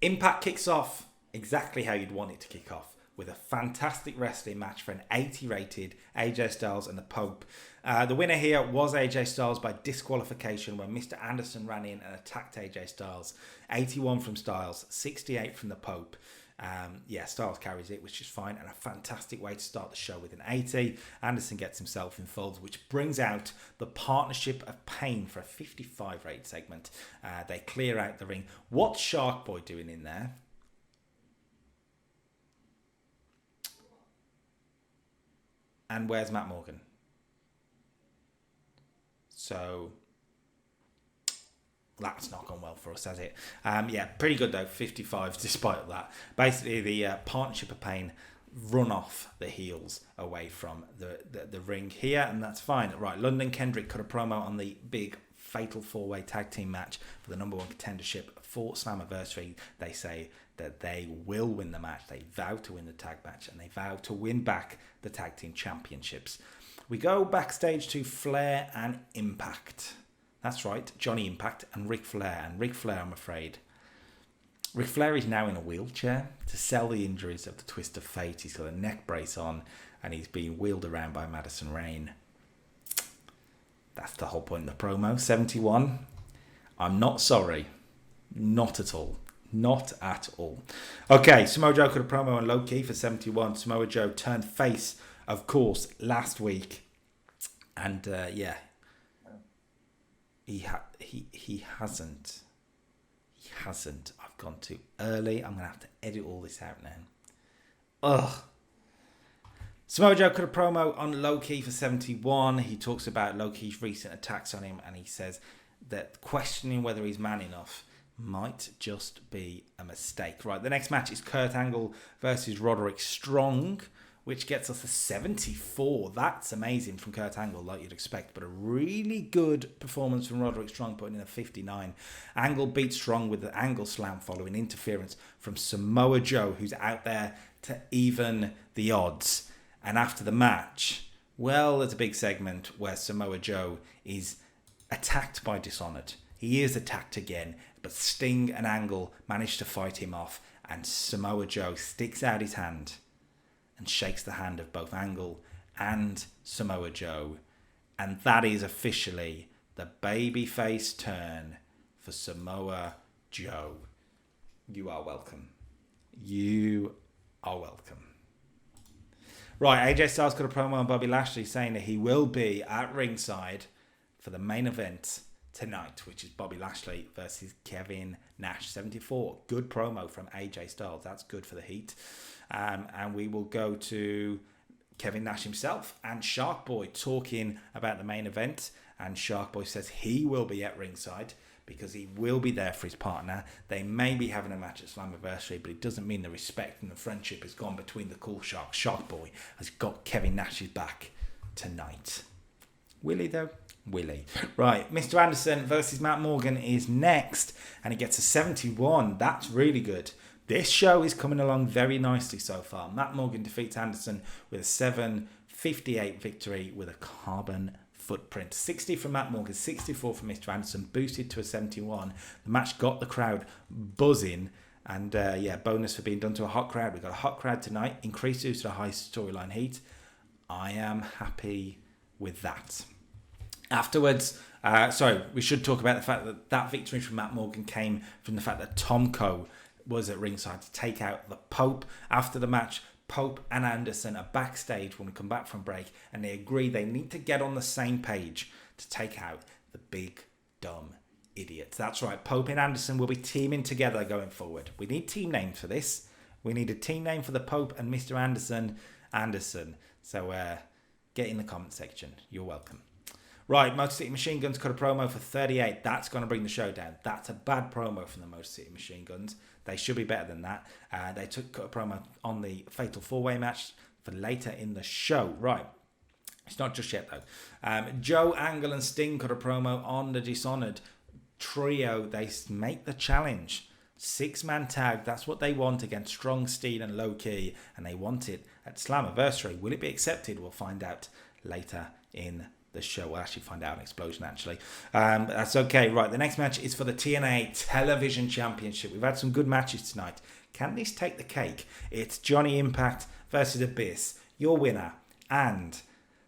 Impact kicks off exactly how you'd want it to kick off, with a fantastic wrestling match for an 80 rated AJ Styles and the Pope. The winner here was AJ Styles by disqualification when Mr. Anderson ran in and attacked AJ Styles. 81 from Styles, 68 from the Pope. Styles carries it, which is fine, and a fantastic way to start the show with an 80. Anderson gets himself involved, which brings out the Partnership of Pain for a 55 rate segment. They clear out the ring. What's Shark Boy doing in there? And where's Matt Morgan? So that's not gone well for us, has it? Pretty good though, 55 despite that. Basically, the Partnership of Pain run off the heels away from the ring here, and that's fine. Right, London Kendrick cut a promo on the big fatal four-way tag team match for the number one contendership for Slammiversary. They say that they will win the match. They vow to win the tag match, and they vow to win back the tag team championships. We go backstage to Flair and Impact. That's right, Johnny Impact and Ric Flair. And Ric Flair, I'm afraid, Ric Flair is now in a wheelchair to sell the injuries of the Twist of Fate. He's got a neck brace on, and he's being wheeled around by Madison Rayne. That's the whole point of the promo. 71. I'm not sorry. Not at all. Not at all. Okay, Samoa Joe cut a promo on Low Key for 71. Samoa Joe turned face, of course, last week. And, He hasn't. I've gone too early. I'm going to have to edit all this out now. Ugh. Samoa Joe cut a promo on Low Key for 71. He talks about Low Key's recent attacks on him, and he says that questioning whether he's man enough might just be a mistake. Right, the next match is Kurt Angle versus Roderick Strong, which gets us a 74. That's amazing from Kurt Angle, like you'd expect, but a really good performance from Roderick Strong, putting in a 59. Angle beats Strong with the Angle Slam following interference from Samoa Joe, who's out there to even the odds. And after the match, well, there's a big segment where Samoa Joe is attacked by Dishonored. He is attacked again, but Sting and Angle manage to fight him off, and Samoa Joe sticks out his hand and shakes the hand of both Angle and Samoa Joe. And that is officially the babyface turn for Samoa Joe. You are welcome. You are welcome. Right, AJ Styles got a promo on Bobby Lashley saying that he will be at ringside for the main event tonight, which is Bobby Lashley versus Kevin Nash. 74. Good promo from AJ Styles. That's good for the heat. And we will go to Kevin Nash himself and Shark Boy talking about the main event. And Shark Boy says he will be at ringside because he will be there for his partner. They may be having a match at Slammiversary, but it doesn't mean the respect and the friendship has gone between the cool Shark. Shark Boy has got Kevin Nash's back tonight. Will he, though? Will he? Right, Mr. Anderson versus Matt Morgan is next, and he gets a 71. That's really good. This show is coming along very nicely so far. Matt Morgan defeats Anderson with a 7:58 victory with a carbon footprint. 60 from Matt Morgan, 64 from Mr. Anderson, boosted to a 71. The match got the crowd buzzing, and bonus for being done to a hot crowd. We've got a hot crowd tonight, increases to the high storyline heat. I am happy with that. Afterwards, we should talk about the fact that victory from Matt Morgan came from the fact that Tomko was at ringside to take out the Pope. After the match, Pope and Anderson are backstage when we come back from break, and they agree they need to get on the same page to take out the big, dumb idiots. That's right, Pope and Anderson will be teaming together going forward. We need team names for this. We need a team name for the Pope and Mr. Anderson. So get in the comment section. You're welcome. Right, Motor City Machine Guns cut a promo for 38. That's going to bring the show down. That's a bad promo from the Motor City Machine Guns. They should be better than that. They cut a promo on the Fatal 4-Way match for later in the show. Right, it's not just yet, though. Joe, Angle, and Sting cut a promo on the Dishonored trio. They make the challenge. 6-man tag, that's what they want against Strong, Steed, and Low Key. And they want it at Slammiversary. Will it be accepted? We'll find out later in the show. We'll actually find out an explosion, actually. But that's okay. Right, the next match is for the TNA Television Championship. We've had some good matches tonight. Can this take the cake? It's Johnny Impact versus Abyss. Your winner and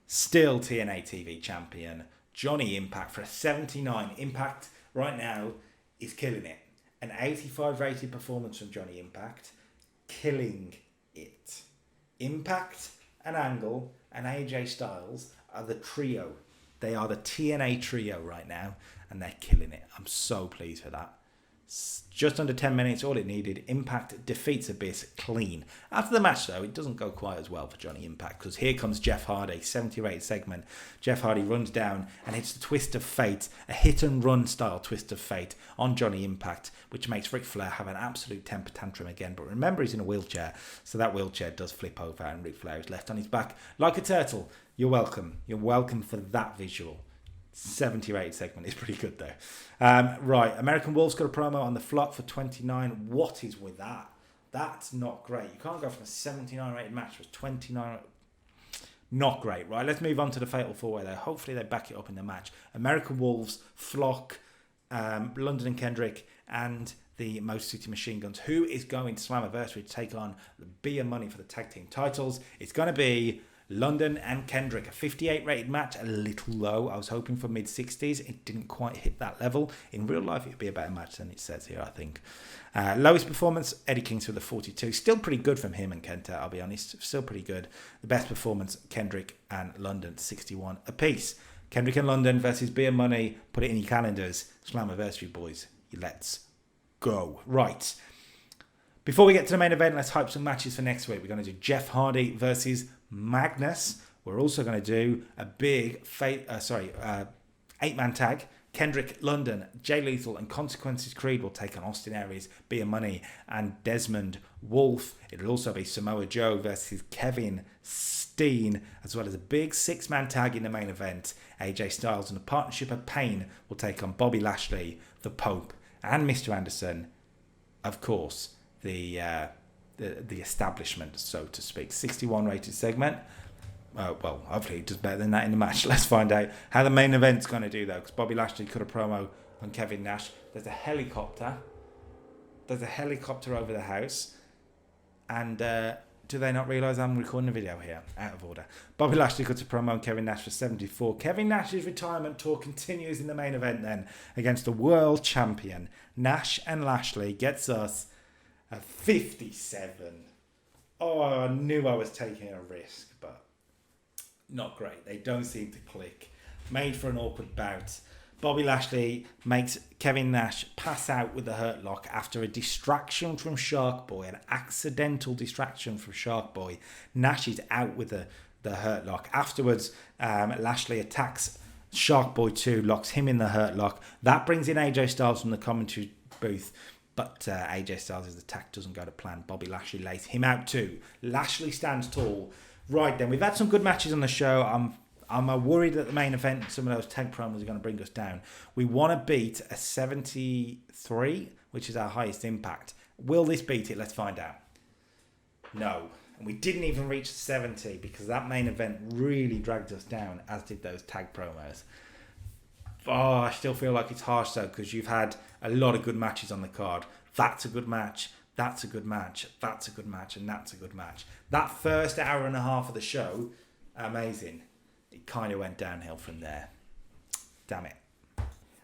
still TNA TV champion, Johnny Impact, for a 79. Impact right now is killing it. An 85 rated performance from Johnny Impact. Killing it. Impact and Angle and AJ Styles are the trio. They are the TNA trio right now, and they're killing it. I'm so pleased for that. Just under 10 minutes, all it needed. Impact defeats Abyss clean. After the match, though, it doesn't go quite as well for Johnny Impact, because here comes Jeff Hardy, 70-rated segment. Jeff Hardy runs down and hits the twist of fate, a hit-and-run style twist of fate on Johnny Impact, which makes Ric Flair have an absolute temper tantrum again. But remember, he's in a wheelchair, so that wheelchair does flip over, and Ric Flair is left on his back like a turtle. You're welcome. You're welcome for that visual. 70-rated segment is pretty good, though. Right, American Wolf's got a promo on the flop for 29. What is with that? That's not great. You can't go from a 79-rated match to 29. Not great. Right, let's move on to the Fatal 4-Way, though. Hopefully they back it up in the match. American Wolves, Flock, London and Kendrick, and the Motor City Machine Guns. Who is going to Slammiversary to take on the Beer Money for the tag team titles? It's going to be London and Kendrick. A 58 rated match, a little low. I was hoping for mid-60s. It didn't quite hit that level. In real life, it would be a better match than it says here, I think. Lowest performance, Eddie Kingston with a 42. Still pretty good from him and Kenta, I'll be honest. Still pretty good. The best performance, Kendrick and London, 61 apiece. Kendrick and London versus Beer Money. Put it in your calendars. Slammiversary, boys. Let's go. Right. Before we get to the main event, let's hype some matches for next week. We're going to do Jeff Hardy versus Magnus. We're also going to do a big 8-man tag. Kendrick, London, Jay Lethal and Consequences Creed will take on Austin Aries, Beer Money and Desmond Wolfe. It'll also be Samoa Joe versus Kevin Steen, as well as a big 6-man tag in the main event. AJ Styles and a Partnership of Pain will take on Bobby Lashley, the Pope and Mr. Anderson, of course, the establishment, so to speak. 61 rated segment. Well, hopefully it does better than that in the match. Let's find out how the main event's going to do, though, because Bobby Lashley cut a promo on Kevin Nash. There's a helicopter. Over the house. And do they not realise I'm recording a video here? Out of order. Bobby Lashley cuts a promo on Kevin Nash for 74. Kevin Nash's retirement tour continues in the main event then against the world champion. Nash and Lashley gets us a 57. Oh, I knew I was taking a risk, but not great. They don't seem to click. Made for an awkward bout. Bobby Lashley makes Kevin Nash pass out with the hurt lock after a distraction from Shark Boy, an accidental distraction from Shark Boy. Nash is out with the hurt lock. Afterwards, Lashley attacks Shark Boy 2, locks him in the hurt lock. That brings in AJ Styles from the commentary booth. But AJ Styles' attack doesn't go to plan. Bobby Lashley lays him out too. Lashley stands tall. Right then, we've had some good matches on the show. I'm worried that the main event, some of those tag promos are going to bring us down. We want to beat a 73, which is our highest impact. Will this beat it? Let's find out. No. And we didn't even reach 70 because that main event really dragged us down, as did those tag promos. Oh, I still feel like it's harsh though, because you've had a lot of good matches on the card. That's a good match. That's a good match. That's a good match. And that's a good match. That first hour and a half of the show, amazing. It kind of went downhill from there. Damn it.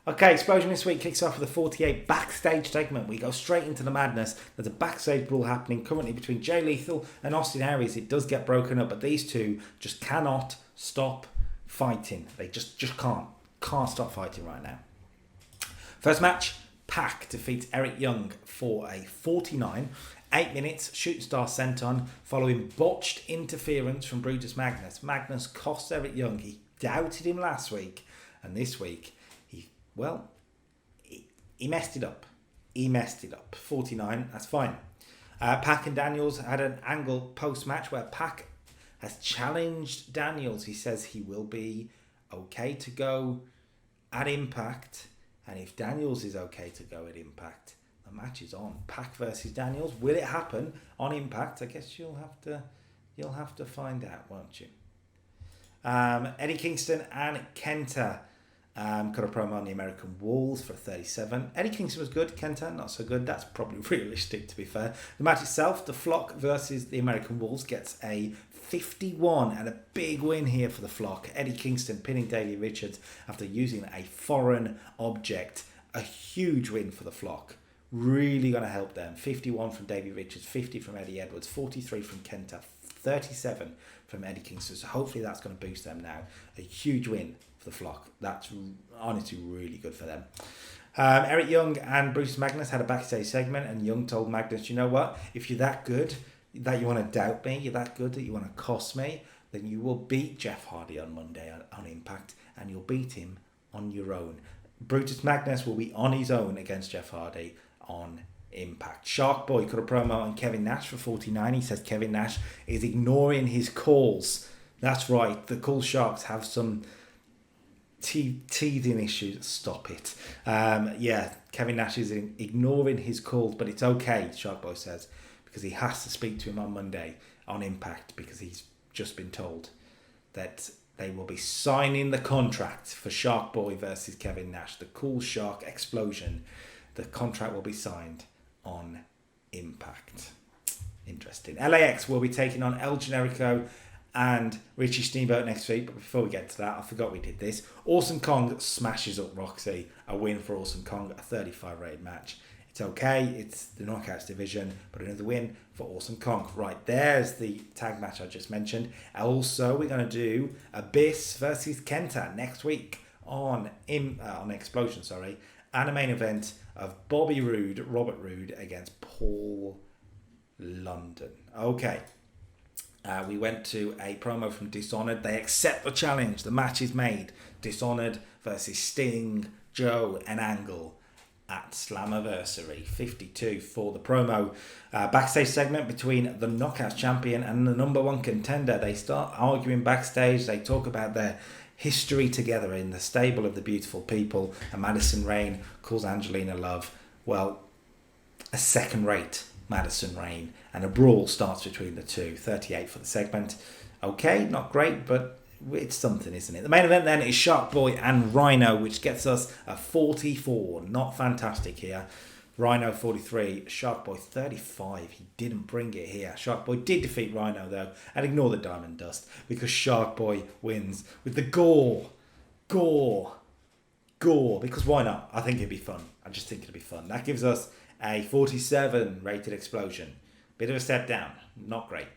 Okay, Explosion this week kicks off with a 48 backstage segment. We go straight into the madness. There's a backstage brawl happening currently between Jay Lethal and Austin Aries. It does get broken up, but these two just cannot stop fighting. They just can't. Can't stop fighting right now. First match, Pac defeats Eric Young for a 49. 8 minutes, shooting star senton, following botched interference from Brutus Magnus. Magnus cost Eric Young. He doubted him last week, and this week, he messed it up. 49, that's fine. Pac and Daniels had an angle post-match where Pac has challenged Daniels. He says he will be okay to go at Impact, and if Daniels is okay to go at Impact, the match is on. Pac versus Daniels. Will it happen on Impact? I guess you'll have to find out, won't you? Eddie Kingston and Kenta cut a promo on the American Wolves for 37. Eddie Kingston was good, Kenta not so good. That's probably realistic, to be fair. The match itself, the Flock versus the American Wolves, gets a 51 and a big win here for the Flock. Eddie Kingston pinning Davey Richards after using a foreign object. A huge win for the Flock. Really going to help them. 51 from Davey Richards, 50 from Eddie Edwards, 43 from Kenta, 37 from Eddie Kingston. So hopefully that's going to boost them now. A huge win for the Flock. That's honestly really good for them. Eric Young and Bruce Magnus had a backstage segment, and Young told Magnus, you know what, if you're that good that you want to doubt me, you're that good that you want to cost me, then you will beat Jeff Hardy on Monday on Impact, and you'll beat him on your own. Brutus Magnus will be on his own against Jeff Hardy on Impact. Shark Boy cut a promo on Kevin Nash for 49. He says Kevin Nash is ignoring his calls. That's right, the Cool Sharks have some teething issues. Stop it. Kevin Nash is ignoring his calls, but it's okay, Shark Boy says, because he has to speak to him on Monday on Impact, because he's just been told that they will be signing the contract for Shark Boy versus Kevin Nash. The Cool Shark Explosion. The contract will be signed on Impact. Interesting. LAX will be taking on El Generico and Richie Steamboat next week. But before we get to that, I forgot we did this. Awesome Kong smashes up Roxy. A win for Awesome Kong. A 35 rated match. It's okay. It's the Knockouts division. But another win for Awesome Kong. Right, there's the tag match I just mentioned. Also, we're going to do Abyss versus Kenta next week on Explosion, and a main event of Bobby Roode, Robert Roode, against Paul London. Okay. We went to a promo from Dishonored. They accept the challenge. The match is made. Dishonored versus Sting, Joe, and Angle at Slammiversary 52 for the promo. Backstage segment between the Knockouts champion and the number one contender. They start arguing backstage. They talk about their history together in the stable of the beautiful people, and Madison Rayne calls Angelina Love, well, a second-rate Madison Rayne, and a brawl starts between the two. 38 for the segment. Okay, not great, but it's something, isn't it? The main event then is Shark Boy and Rhino, which gets us a 44. Not fantastic here. Rhino 43, Shark Boy 35. He didn't bring it here. Shark Boy did defeat Rhino though, and ignore the Diamond Dust, because Shark Boy wins with the gore, because why not? I think it'd be fun. I just think it'd be fun. That gives us a 47 rated Explosion. Bit of a step down. Not great.